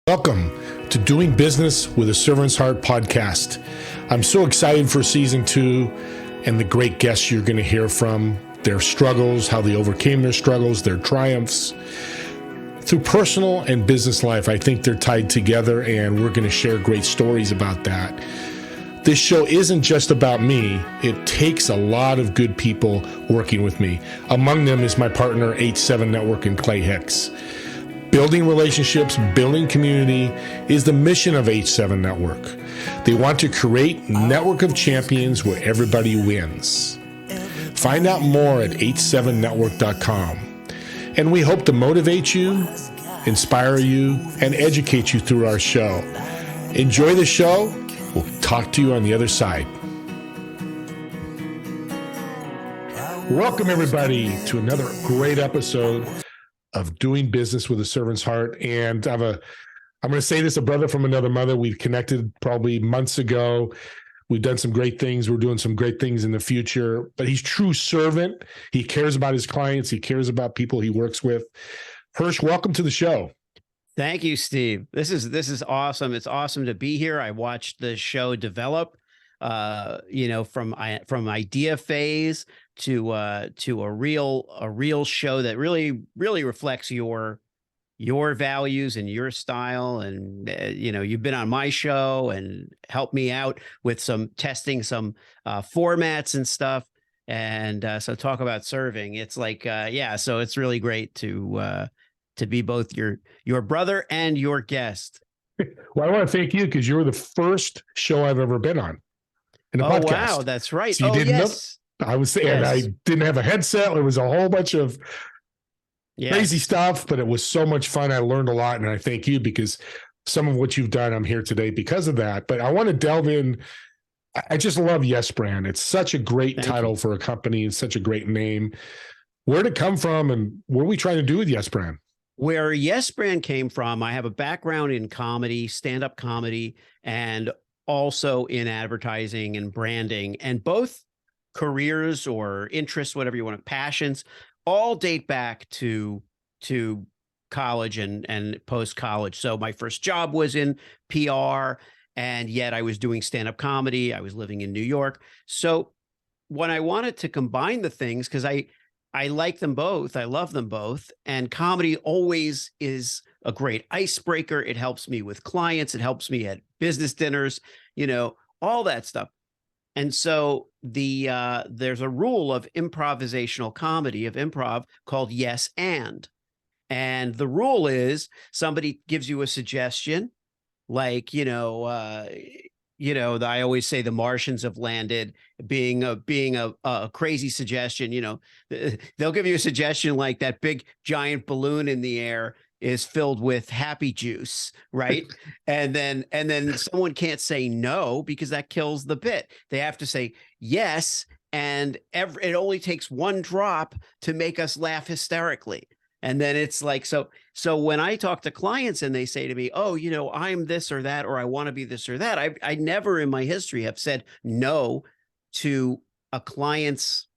Welcome to Doing Business with a Servant's Heart podcast. I'm so excited for season 2 and the great guests you're going to hear from, their struggles, how they overcame their struggles, their triumphs. Through personal and business life, I think they're tied together, and we're going to share great stories about that. This show isn't just about me. It takes a lot of good people working with me. Among them is my partner, H7 Network, and Clay Hicks. Building relationships, building community is the mission of H7 Network. They want to create a network of champions where everybody wins. Find out more at h7network.com. And we hope to motivate you, inspire you, and educate you through our show. Enjoy the show. We'll talk to you on the other side. Welcome, everybody, to another great episode of Doing Business with a Servant's Heart. And I'm going to say this, a brother from another mother. We've connected probably months ago. We've done some great things. We're doing some great things in the future, but he's true servant. He cares about his clients. He cares about people he works with. Hersh, welcome to the show. Thank you, Steve. This is awesome. It's awesome to be here. I watched the show develop, from idea phase to a real show that really reflects your values and your style. And you've been on my show and helped me out with some testing, some formats and stuff. And so talk about serving. It's like so it's really great to be both your brother and your guest. Well, I want to thank you because you were the first show I've ever been on in a podcast. Wow, that's right. So you didn't know. I was saying, yes. I didn't have a headset. It was a whole bunch of crazy stuff, but it was so much fun. I learned a lot, and I thank you because some of what you've done, I'm here today because of that. But I want to delve in. I just love Yes Brand. It's such a great title for a company. It's such a great name. Where did it come from, and what are we trying to do with Yes Brand? Where Yes Brand came from, I have a background in comedy, stand-up comedy, and also in advertising and branding, and both careers or interests, whatever you want, passions, all date back to college and post-college. So my first job was in PR, and yet I was doing stand-up comedy. I was living in New York. So when I wanted to combine the things, because I like them both, I love them both, and comedy always is a great icebreaker. It helps me with clients. It helps me at business dinners, all that stuff. And so there's a rule of improvisational comedy, of improv, called yes and. And the rule is somebody gives you a suggestion, like, I always say the Martians have landed, being a crazy suggestion. They'll give you a suggestion like that big giant balloon in the air is filled with happy juice, right? and then someone can't say no because that kills the bit. They have to say yes, and it only takes one drop to make us laugh hysterically. And then it's like, so when I talk to clients and they say to me, oh, I'm this or that, or I want to be this or that, I never in my history have said no to a client's,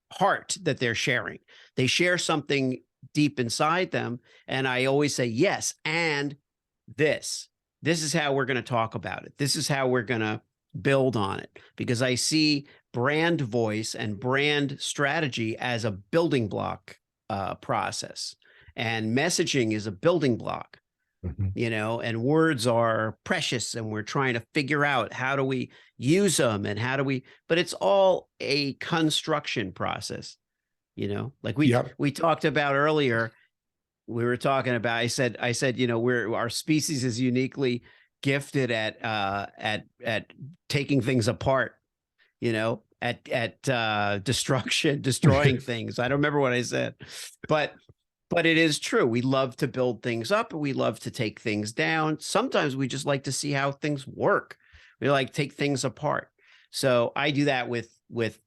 heart that they're sharing. They share something deep inside them. And I always say, yes, and this is how we're going to talk about it. This is how we're going to build on it, because I see brand voice and brand strategy as a building block process, and messaging is a building block, and words are precious, and we're trying to figure out how do we use them and but it's all a construction process, like we talked about earlier. We were talking about, I said, our species is uniquely gifted at taking things apart, at destroying things. I don't remember what I said, but it is true. We love to build things up, and we love to take things down. Sometimes we just like to see how things work. We like to take things apart. So I do that with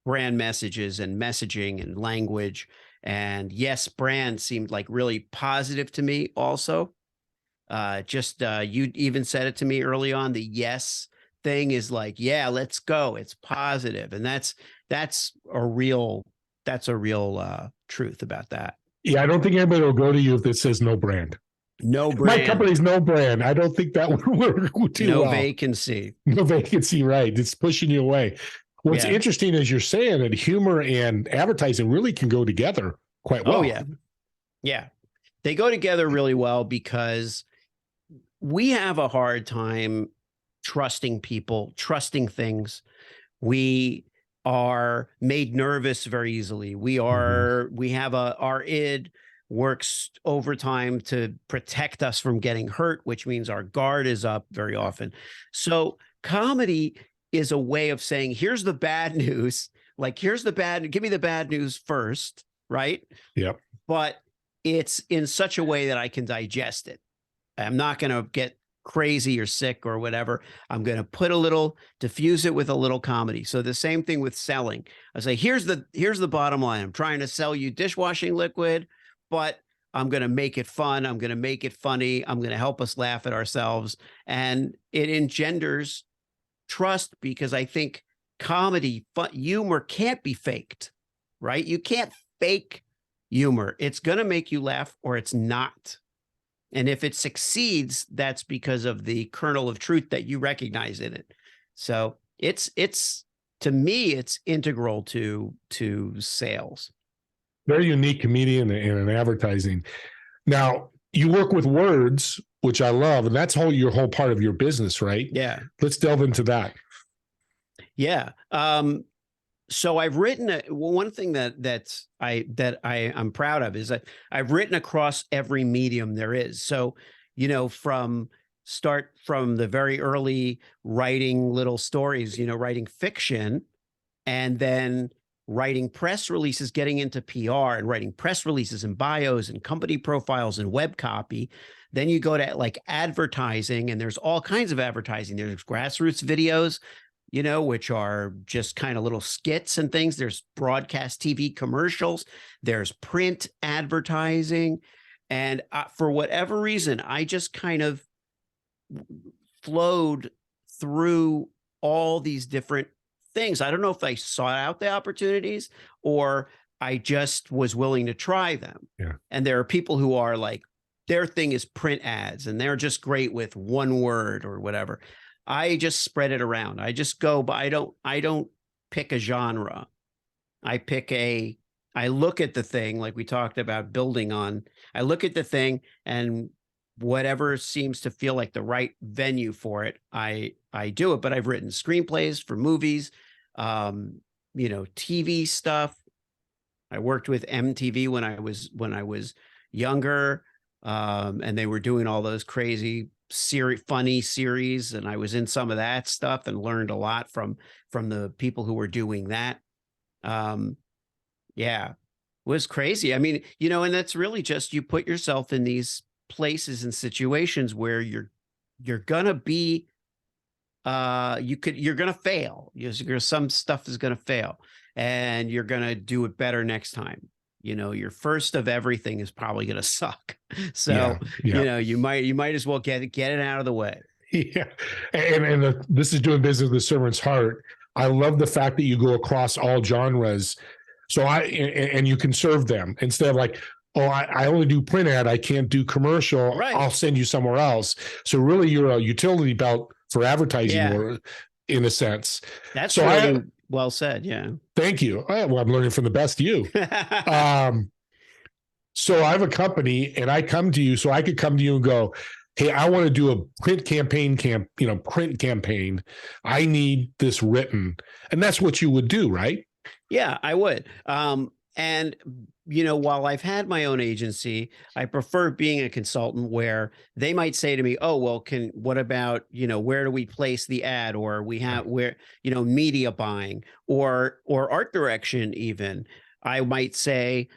brand messages and messaging and language. And yes, brand seemed like really positive to me also. You even said it to me early on. The yes thing is like, yeah, let's go. It's positive. And that's a real truth about that. Yeah, I don't think anybody will go to you if it says no brand. No My brand, company's no brand. I don't think that would work too no well. vacancy. No vacancy, right? It's pushing you away. What's Yeah. interesting is you're saying that humor and advertising really can go together quite well. Oh, yeah. Yeah. They go together really well because we have a hard time trusting people, trusting things. We are made nervous very easily. We have our id works overtime to protect us from getting hurt, which means our guard is up very often. So comedy is a way of saying, here's the bad news. Like, give me the bad news first, right? Yep. But it's in such a way that I can digest it. I'm not going to get crazy or sick or whatever. I'm going to diffuse it with a little comedy. So the same thing with selling. I say, here's the bottom line. I'm trying to sell you dishwashing liquid, but I'm going to make it fun. I'm going to make it funny. I'm going to help us laugh at ourselves. And it engenders trust because I think humor can't be faked, right? You can't fake humor. It's going to make you laugh or it's not. And if it succeeds, that's because of the kernel of truth that you recognize in it. So it's to me, it's integral to sales. Very unique comedian in an advertising. Now, you work with words, which I love, and that's your whole part of your business, right? Yeah. Let's delve into that. Yeah. So I've written one thing that I'm proud of is that I've written across every medium there is. So, start from the very early writing little stories, writing fiction, and then writing press releases, getting into PR and writing press releases and bios and company profiles and web copy. Then you go to like advertising, and there's all kinds of advertising. There's grassroots videos, which are just kind of little skits and things. There's broadcast TV commercials. There's print advertising. And for whatever reason, I just kind of flowed through all these different things. I don't know if I sought out the opportunities or I just was willing to try them. Yeah. And there are people who are like, their thing is print ads and they're just great with one word or whatever. I just spread it around. I just go, but I don't pick a genre. I look at the thing like we talked about building on. I look at the thing and whatever seems to feel like the right venue for it, I do it. But I've written screenplays for movies, TV stuff. I worked with MTV when I was younger, and they were doing all those crazy funny series, and I was in some of that stuff and learned a lot from the people who were doing that. Yeah, it was crazy. I mean, and that's really just you put yourself in these places and situations where you're gonna be you're gonna fail. Some stuff is gonna fail and you're gonna do it better next time. Your first of everything is probably gonna suck. So Yeah. you might as well get it out of the way. Yeah. And this is doing business with the servant's heart. I love the fact that you go across all genres. So and you can serve them instead of like, oh, I only do print ad. I can't do commercial. Right. I'll send you somewhere else. So really you're a utility belt for advertising, Yeah. in a sense. That's so really well said. Yeah. Thank you. Well, I'm learning from the best of you. So I have a company and I come to you, so I could come to you and go, hey, I want to do a print campaign, print campaign. I need this written. And that's what you would do, right? Yeah, I would. And while I've had my own agency, I prefer being a consultant where they might say to me, oh, well, what about, where do we place the ad? Or we have where, media buying or art direction even. They might say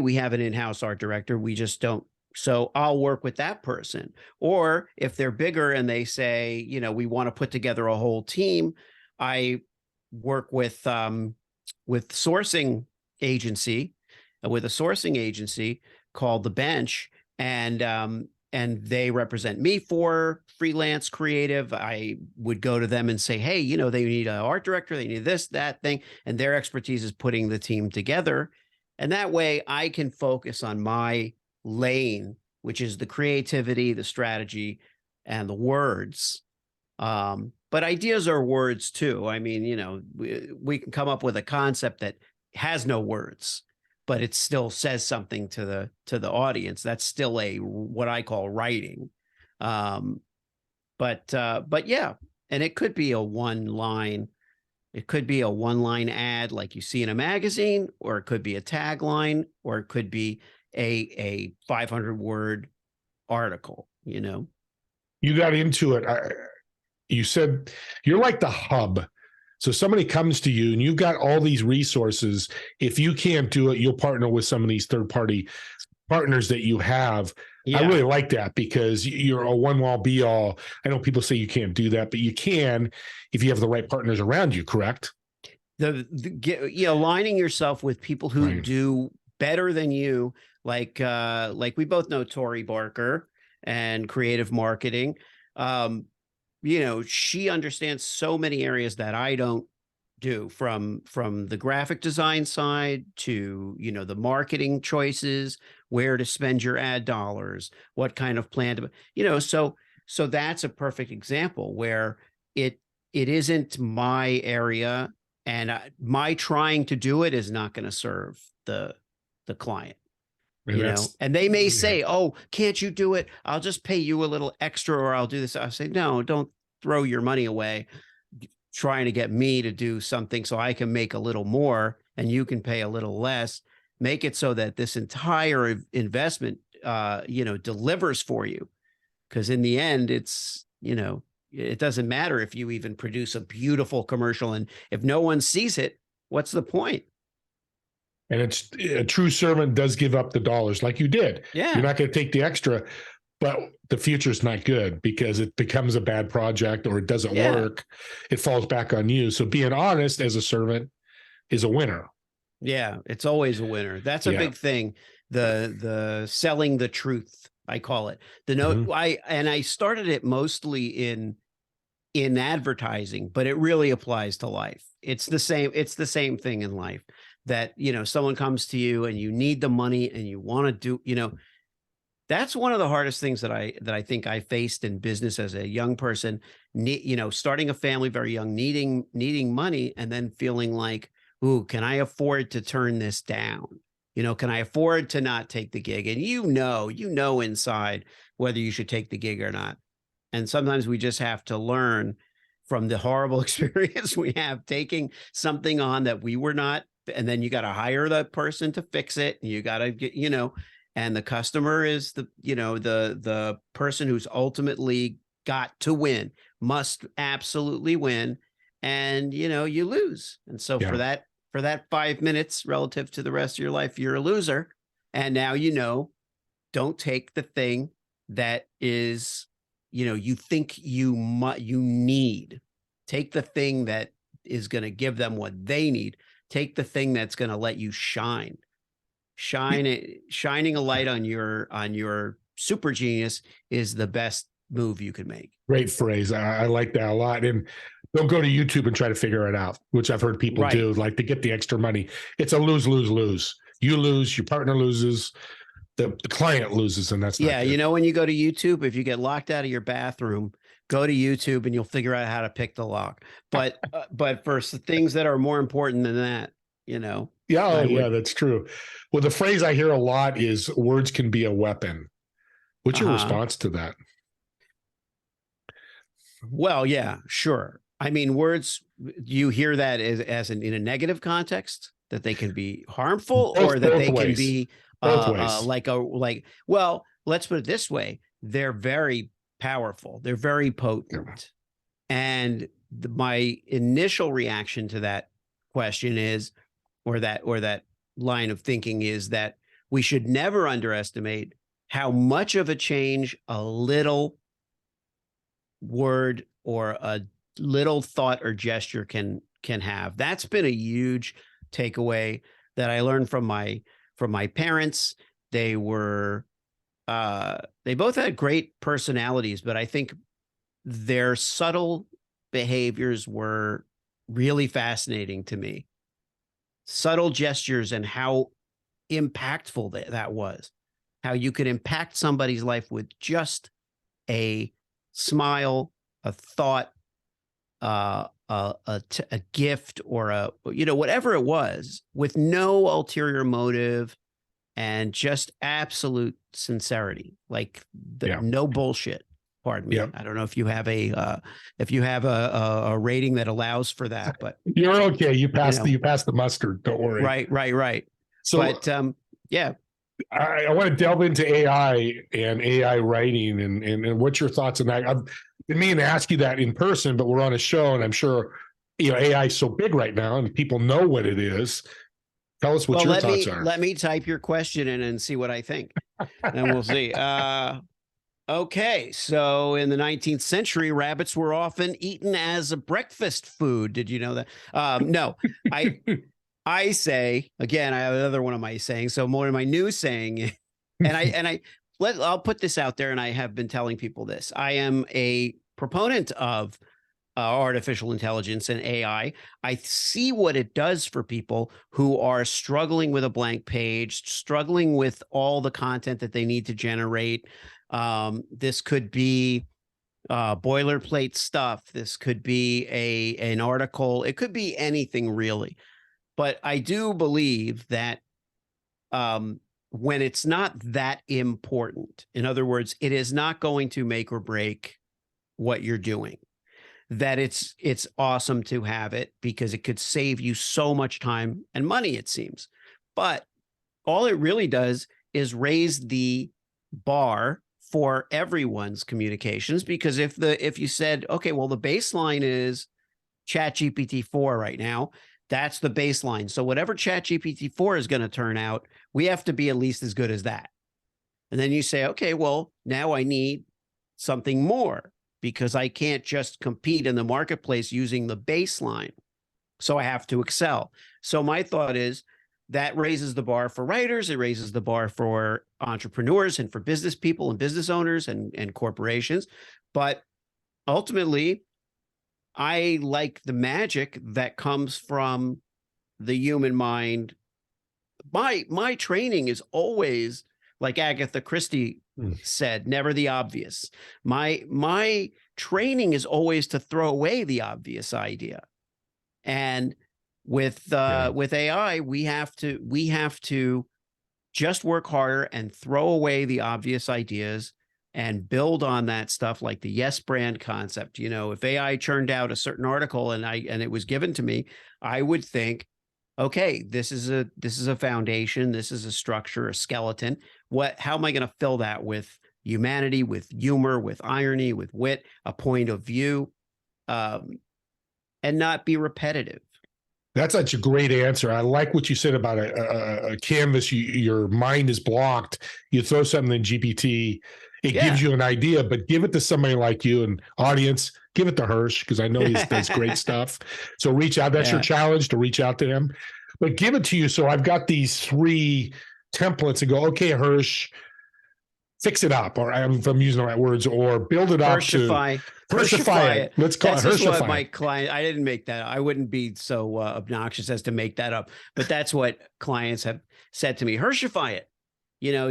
we have an in-house art director. We just don't. So I'll work with that person. Or if they're bigger and they say, we want to put together a whole team, I work with sourcing agency, with a sourcing agency called The Bench, and they represent me for freelance creative. I would go to them and say, hey, they need an art director, they need this, that thing, and their expertise is putting the team together. And that way I can focus on my lane, which is the creativity, the strategy, and the words. But ideas are words too. I mean, we can come up with a concept that has no words, but it still says something to the audience. That's still what I call writing. But yeah, and it could be a one line. It could be a one-line ad like you see in a magazine, or it could be a tagline, or it could be a 500-word article, You got into it. You said you're like the hub. So somebody comes to you and you've got all these resources. If you can't do it, you'll partner with some of these third-party partners that you have. I really like that because you're a one wall be all. I know people say you can't do that, but you can if you have the right partners around you, correct? Aligning yourself with people who do better than you, like we both know Tori Barker and creative marketing. She understands so many areas that I don't do, from the graphic design side to the marketing choices, where to spend your ad dollars, what kind of plan to so that's a perfect example where it isn't my area, and my trying to do it is not going to serve the client. And they may say, oh, can't you do it? I'll just pay you a little extra, or I'll do this. I'll say, no, don't throw your money away trying to get me to do something so I can make a little more and you can pay a little less. Make it so that this entire investment, delivers for you. Because in the end, it's, it doesn't matter if you even produce a beautiful commercial, and if no one sees it, what's the point? And it's a true servant does give up the dollars like you did. Yeah. You're not going to take the extra, but the future's not good because it becomes a bad project or it doesn't work. It falls back on you. So being honest as a servant is a winner. Yeah, it's always a winner. That's a big thing. The selling the truth, I call it. The note I started it mostly in advertising, but it really applies to life. It's the same thing in life, that someone comes to you and you need the money and you want to do, that's one of the hardest things that I think I faced in business as a young person, starting a family very young, needing money, and then feeling like, ooh, can I afford to turn this down? Can I afford to not take the gig? And inside whether you should take the gig or not. And sometimes we just have to learn from the horrible experience we have taking something on that we were not, and then you got to hire the person to fix it. And you got to get, and the customer is the person who's ultimately got to win, must absolutely win. And, you lose. And so for that 5 minutes relative to the rest of your life, you're a loser. And now, don't take the thing that is, you think you need. Take the thing that is going to give them what they need. Take the thing that's going to let you shine. Shining a light on your super genius is the best move you could make. Great phrase. I like that a lot. And don't go to YouTube and try to figure it out, which I've heard people do, like to get the extra money. It's a lose, lose, lose. You lose, your partner loses, the client loses, and that's not good. When you go to YouTube, if you get locked out of your bathroom, go to YouTube and you'll figure out how to pick the lock. But for things that are more important than that, Yeah, that's true. Well, the phrase I hear a lot is words can be a weapon. What's your response to that? Well, yeah, sure. I mean, words, you hear that in a negative context, that they can be harmful, or that they can be well, let's put it this way. They're very powerful. They're very potent. And my initial reaction to that question is, or that line of thinking is, that we should never underestimate how much of a change a little word or a little thought or gesture can have. That's been a huge takeaway that I learned from my parents. They both had great personalities, but I think their subtle behaviors were really fascinating to me. Subtle gestures and how impactful that was, how you could impact somebody's life with just a smile, a thought, a gift, or whatever it was, with no ulterior motive and just absolute sincerity, like no bullshit. Pardon me. Yeah. I don't know if you have a rating that allows for that, but you're okay. You passed the mustard. Don't worry. Right. So, but yeah. I want to delve into AI and AI writing and what's your thoughts on that? I've been meaning to ask you that in person, but we're on a show, and I'm sure AI is so big right now and people know what it is. Tell us what your thoughts are. Let me type your question in and see what I think, and we'll see. Okay, so in the 19th century, rabbits were often eaten as a breakfast food. Did you know that? No, I say, again, I have another one of my sayings. So more of my new saying, I'll put this out there, and I have been telling people this. I am a proponent of artificial intelligence and AI. I see what it does for people who are struggling with a blank page, struggling with all the content that they need to generate. This could be boilerplate stuff. This could be an article. It could be anything, really. But I do believe that when it's not that important, in other words, it is not going to make or break what you're doing, that it's awesome to have it because it could save you so much time and money, it seems. But all it really does is raise the bar for everyone's communications, because if you said, okay, well, the baseline is ChatGPT-4 right now, that's the baseline. So whatever ChatGPT-4 is going to turn out, we have to be at least as good as that. And then you say, okay, well, now I need something more because I can't just compete in the marketplace using the baseline. So I have to excel. So my thought is that raises the bar for writers. It raises the bar for entrepreneurs and for business people and business owners and corporations. But ultimately, I like the magic that comes from the human mind. My training is always, like Agatha Christie said, never the obvious. My training is always to throw away the obvious idea. And with AI, we have to just work harder and throw away the obvious ideas and build on that stuff, like the yes brand concept. If AI churned out a certain article and it was given to me, I would think, okay, this is a foundation, this is a structure, a skeleton. How am I going to fill that with humanity, with humor, with irony, with wit, a point of view, and not be repetitive? That's such a great answer. I like what you said about a canvas. Your mind is blocked. You throw something in GPT, it gives you an idea, but give it to somebody like you, and audience, give it to Hersh, because I know he does great stuff. So reach out. That's your challenge, to reach out to him. But give it to you. So I've got these 3 templates and go, okay, Hersh, fix it up, or if I'm using the right words, or build it up Hershify it. Let's call it Hershify. What my client, I didn't make that. I wouldn't be so obnoxious as to make that up, but that's what clients have said to me. Hershify it,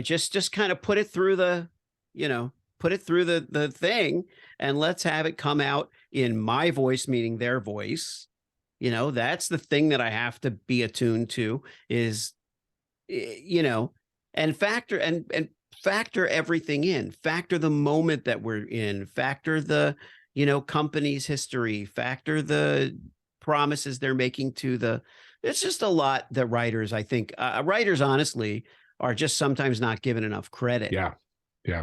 just kind of put it through the thing, and let's have it come out in my voice, meaning their voice. That's the thing that I have to be attuned to is, and factor everything in, factor the moment that we're in, factor the, company's history, factor the promises they're making to it's just a lot that writers, I think, writers honestly are just sometimes not given enough credit. Yeah.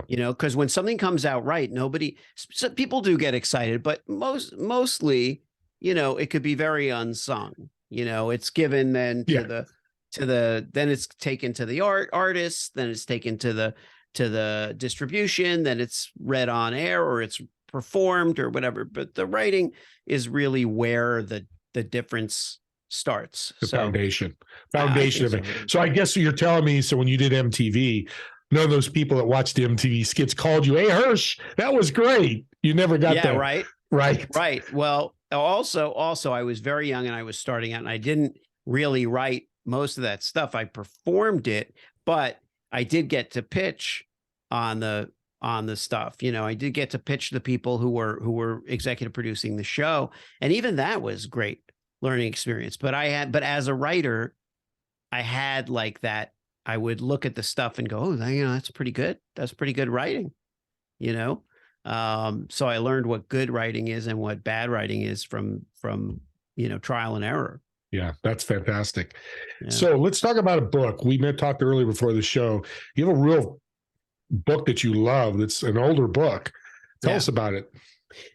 Because when something comes out right, people do get excited, but mostly, it could be very unsung. It's given then then it's taken to the artists, then it's taken to the distribution, then it's read on air, or it's performed or whatever. But the writing is really where the difference starts. The foundation of it. So I guess you're telling me, so when you did MTV, none of those people that watched the MTV skits called you, hey, Hersh, that was great. You never got that. Right. Well, also I was very young and I was starting out, and I didn't really write most of that stuff. I performed it, but I did get to pitch on the stuff. You know, I did get to pitch the people who were executive producing the show, and even that was great learning experience. But as a writer, I had like that. I would look at the stuff and go, oh, you know, that's pretty good. That's pretty good writing, you know? So I learned what good writing is and what bad writing is from, you know, trial and error. Yeah, that's fantastic. Yeah. So let's talk about a book. We talked earlier before the show. You have a real book that you love. That's an older book. Tell us about it.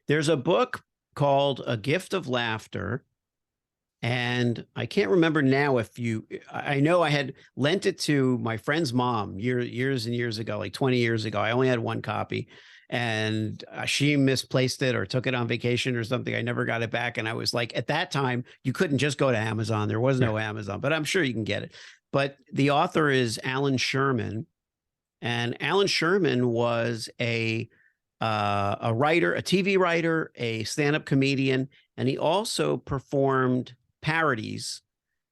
There's a book called A Gift of Laughter. And I can't remember now I know I had lent it to my friend's mom years and years ago, like 20 years ago. I only had one copy, and she misplaced it or took it on vacation or something. I never got it back. And I was like, at that time, you couldn't just go to Amazon. There was no Amazon, but I'm sure you can get it. But the author is Alan Sherman. And Alan Sherman was a writer, a TV writer, a stand-up comedian, and he also performed parodies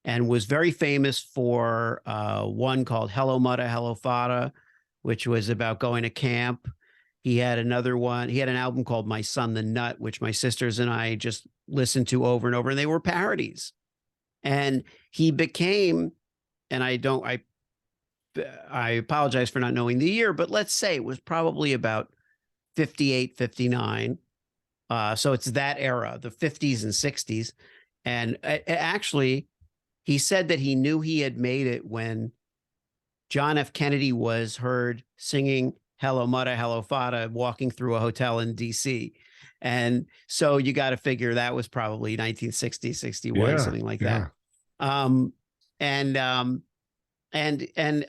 and was very famous for one called Hello Mutta, Hello Fada, which was about going to camp. He had another one. He had an album called My Son the Nut, which my sisters and I just listened to over and over, and they were parodies. And he became, and I apologize for not knowing the year, but let's say it was probably about 58, 59. So it's that era, the 50s and 60s. And actually, he said that he knew he had made it when John F. Kennedy was heard singing Hello Mutta, Hello Fada, walking through a hotel in D.C. And so you got to figure that was probably 1960, 61, something like that. And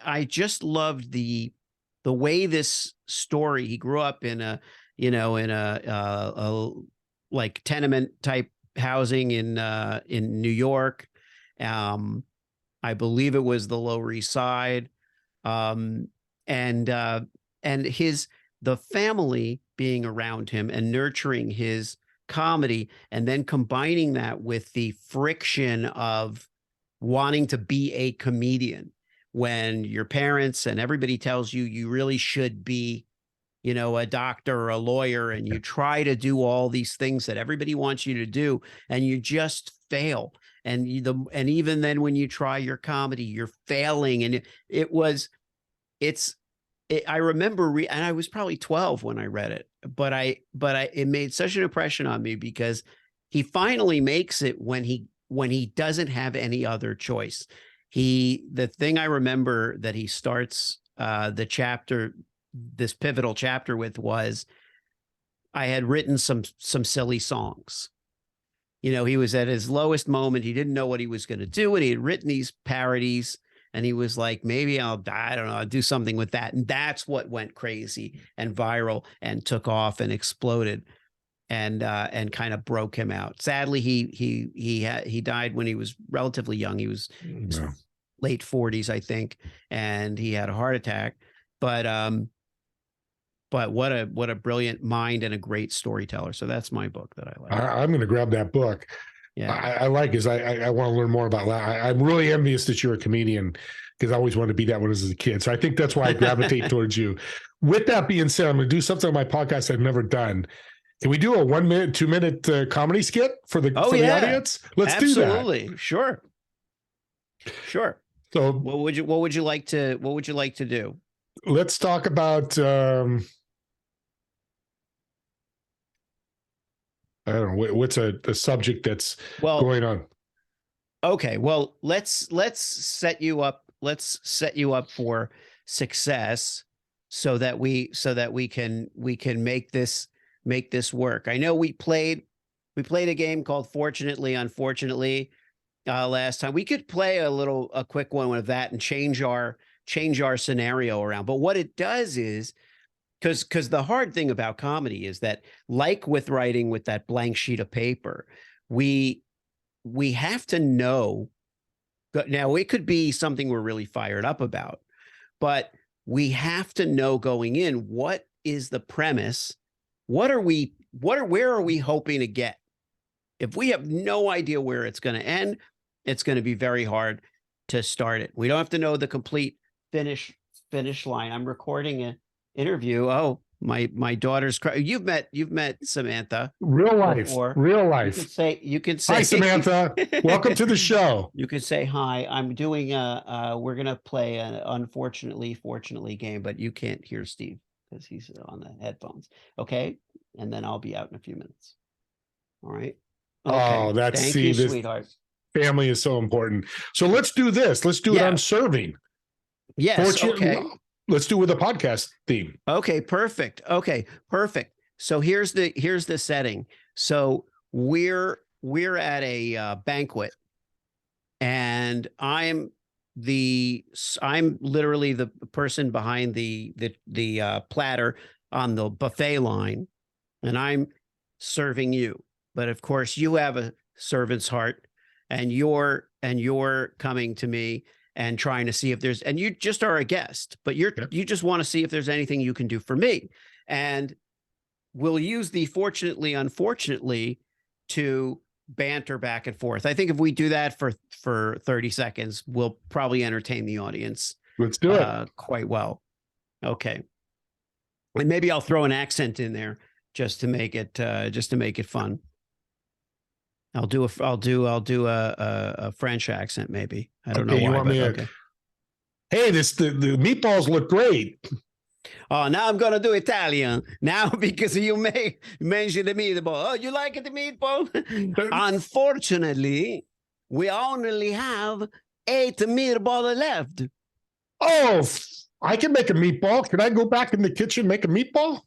I just loved the way this story, he grew up in a like tenement type housing in New York. I believe it was the Lower East Side. And the family being around him and nurturing his comedy, and then combining that with the friction of wanting to be a comedian when your parents and everybody tells you you really should be, you know, a doctor or a lawyer, and you try to do all these things that everybody wants you to do, and you just fail. And even then when you try your comedy, you're failing. And I remember, and I was probably 12 when I read it, but it made such an impression on me because he finally makes it when he doesn't have any other choice. The thing I remember that he starts this pivotal chapter with was, I had written some silly songs. You know, he was at his lowest moment. He didn't know what he was going to do. And he had written these parodies, and he was like, maybe I don't know, I'll do something with that. And that's what went crazy and viral and took off and exploded and kind of broke him out. Sadly, he died when he was relatively young. He was late 40s, I think. And he had a heart attack, but what a brilliant mind and a great storyteller. So that's my book that I like. I'm going to grab that book. Yeah, I like is I want to learn more about that. I'm really envious that you're a comedian, because I always wanted to be that one as a kid. So I think that's why I gravitate towards you. With that being said, I'm going to do something on my podcast I've never done. Can we do a 1 minute, 2 minute comedy skit for the audience? Let's do that. Absolutely. Sure. So what would you like to do? Let's talk about I don't know, what's a subject that's going on. Okay, well, let's set you up. Let's set you up for success so that we can make this work. I know we played a game called Fortunately, Unfortunately last time. We could play a quick one with that and change our scenario around. But what it does is, because the hard thing about comedy is that, like with writing with that blank sheet of paper, we have to know. Now, it could be something we're really fired up about, but we have to know going in, what is the premise? Where are we hoping to get? If we have no idea where it's going to end, it's going to be very hard to start it. We don't have to know the complete finish line. I'm recording an interview. Oh, my daughter's crying. You've met Samantha. Real life. Before. Real life. You can say hi, Samantha. Welcome to the show. You can say hi. I'm doing we're gonna play an unfortunately, fortunately game, but you can't hear Steve because he's on the headphones. Okay. And then I'll be out in a few minutes. All right. Okay. Oh, that's Thank you, sweetheart. Family is so important. So let's do this. Let's do it on serving. Yes. Okay. Let's do it with a podcast theme. Okay. Perfect. Okay. Perfect. So here's the setting. So we're at a banquet, and I'm literally the person behind the platter on the buffet line, and I'm serving you. But of course, you have a servant's heart, and you're coming to me and trying to see if there's, and you just are a guest, but you just want to see if there's anything you can do for me. And we'll use the fortunately, unfortunately to banter back and forth. I think if we do that for 30 seconds, we'll probably entertain the audience. Let's do it quite well. Okay. And maybe I'll throw an accent in there just to make it fun. I'll do a French accent, maybe. I don't know why. You want me to, hey, the meatballs look great. Oh, now I'm gonna do Italian now because you may mention the meatball. Oh, you like the meatball? Unfortunately, we only have 8 meatballs left. Oh, I can make a meatball. Can I go back in the kitchen and make a meatball?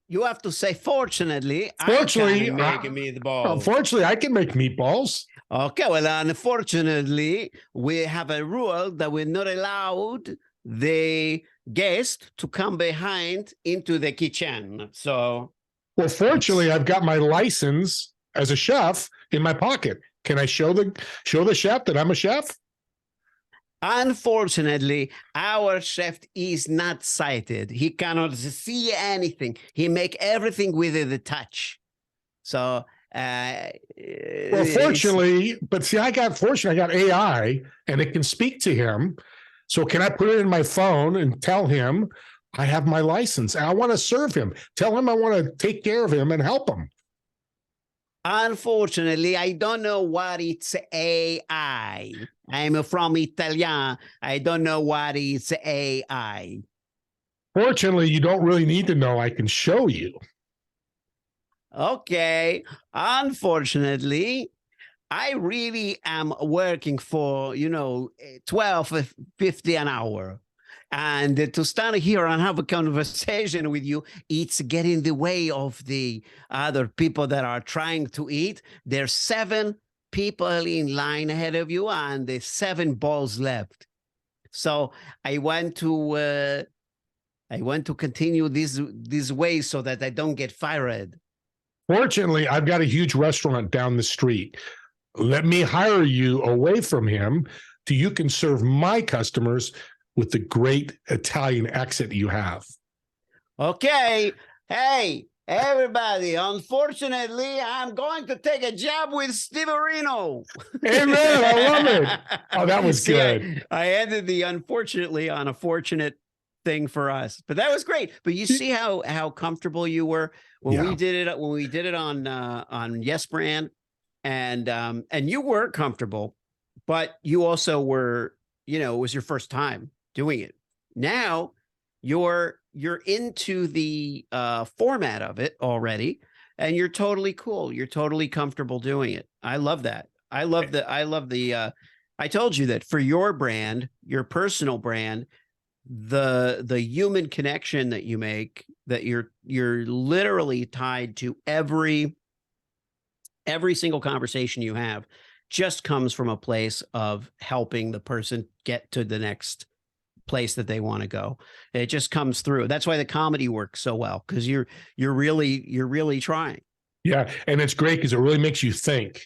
You have to say, fortunately, I can make a meatball. Unfortunately, I can make meatballs. Okay, well, unfortunately, we have a rule that we're not allowed the guest to come behind into the kitchen. So, well, fortunately, I've got my license as a chef in my pocket. Can I show the chef that I'm a chef? Unfortunately, our chef is not sighted. He cannot see anything. He make everything with the touch. So, well, fortunately, but see, I got AI, and it can speak to him. So can I put it in my phone and tell him I have my license? I want to serve him. Tell him I want to take care of him and help him. Unfortunately, I don't know what it's AI. I'm from Italian. I don't know what it's AI. Fortunately, you don't really need to know. I can show you. Okay. Unfortunately, I really am working for, $12.50 an hour. And to stand here and have a conversation with you, it's getting in the way of the other people that are trying to eat. There's 7 people in line ahead of you, and there's 7 balls left. So I want to continue this way so that I don't get fired. Fortunately, I've got a huge restaurant down the street. Let me hire you away from him so you can serve my customers with the great Italian accent you have. Okay. Hey, everybody. Unfortunately, I'm going to take a job with Steverino. Amen. I love it. Oh, that was good. I ended the unfortunately on a fortunate thing for us, but that was great. But you see how comfortable you were when we did it on Yes Brand, and you were comfortable, but you also were, it was your first time doing it. Now you're into the format of it already, and you're totally cool. You're totally comfortable doing it. I love that. I told you that for your brand, your personal brand, the human connection that you make, that you're literally tied to every single conversation you have, just comes from a place of helping the person get to the next place that they want to go. It just comes through. That's why the comedy works so well, because you're really trying. Yeah, and it's great because it really makes you think.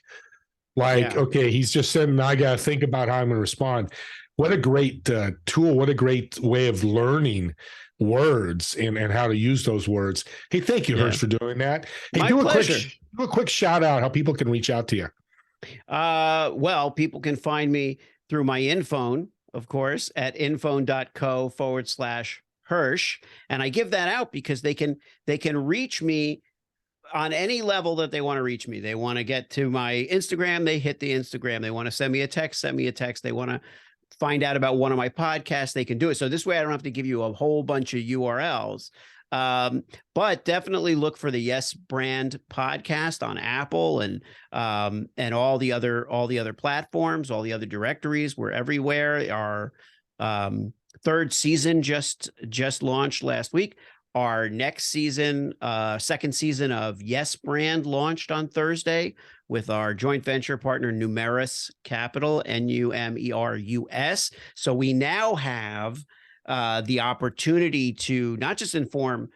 Like, okay, he's just saying, I got to think about how I'm going to respond. What a great tool. What a great way of learning words and how to use those words. Hey, thank you, Hersh, for doing that. Hey, do a quick shout out how people can reach out to you. Well, people can find me through my infone, of course, at infone.co/Hersh. And I give that out because they can reach me on any level that they want to reach me. They want to get to my Instagram, they hit the Instagram. They want to send me a text, send me a text. They want to find out about one of my podcasts, they can do it. So this way I don't have to give you a whole bunch of URLs. But definitely look for the Yes Brand podcast on Apple and all the other platforms, all the other directories. We're everywhere. Our third season just launched last week. Our next season, second season of Yes Brand launched on Thursday with our joint venture partner, Numerus Capital, Numerus. So we now have the opportunity to not just inform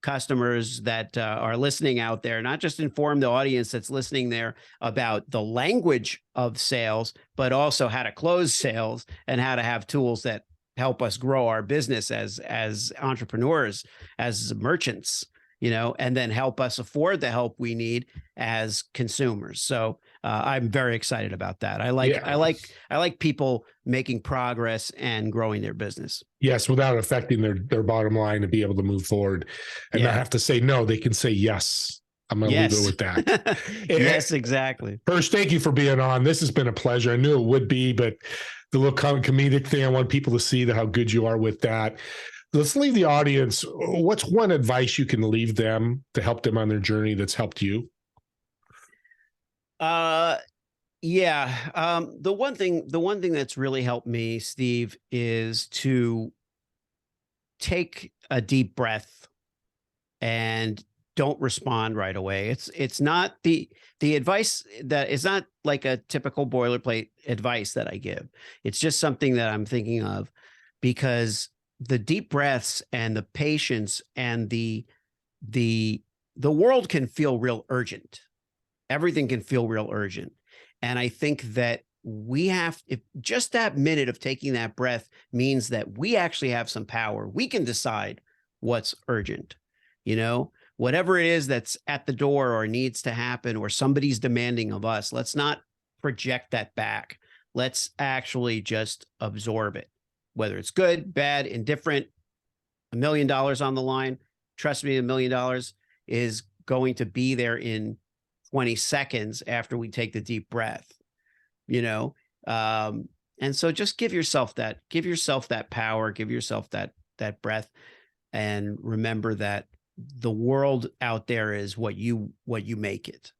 customers that are listening out there, not just inform the audience that's listening there about the language of sales, but also how to close sales and how to have tools that help us grow our business as entrepreneurs, as merchants, and then help us afford the help we need as consumers. So I'm very excited about that. I like people making progress and growing their business. Yes, without affecting their bottom line, to be able to move forward and not have to say no. They can say yes. I'm going to leave it with that. Yes, exactly. Hersh, thank you for being on. This has been a pleasure. I knew it would be, but the little comedic thing, I want people to see how good you are with that. Let's leave the audience. What's one advice you can leave them to help them on their journey that's helped you? The one thing that's really helped me, Steve, is to take a deep breath and don't respond right away. It's not the advice that is not like a typical boilerplate advice that I give. It's just something that I'm thinking of, because the deep breaths and the patience and the world can feel real urgent. Everything can feel real urgent. And I think that if just that minute of taking that breath means that we actually have some power. We can decide what's urgent, whatever it is that's at the door or needs to happen or somebody's demanding of us. Let's not project that back. Let's actually just absorb it, whether it's good, bad, indifferent. $1 million on the line. Trust me, $1 million is going to be there in 20 seconds after we take the deep breath, and so just give yourself that power, give yourself that breath, and remember that the world out there is what you make it.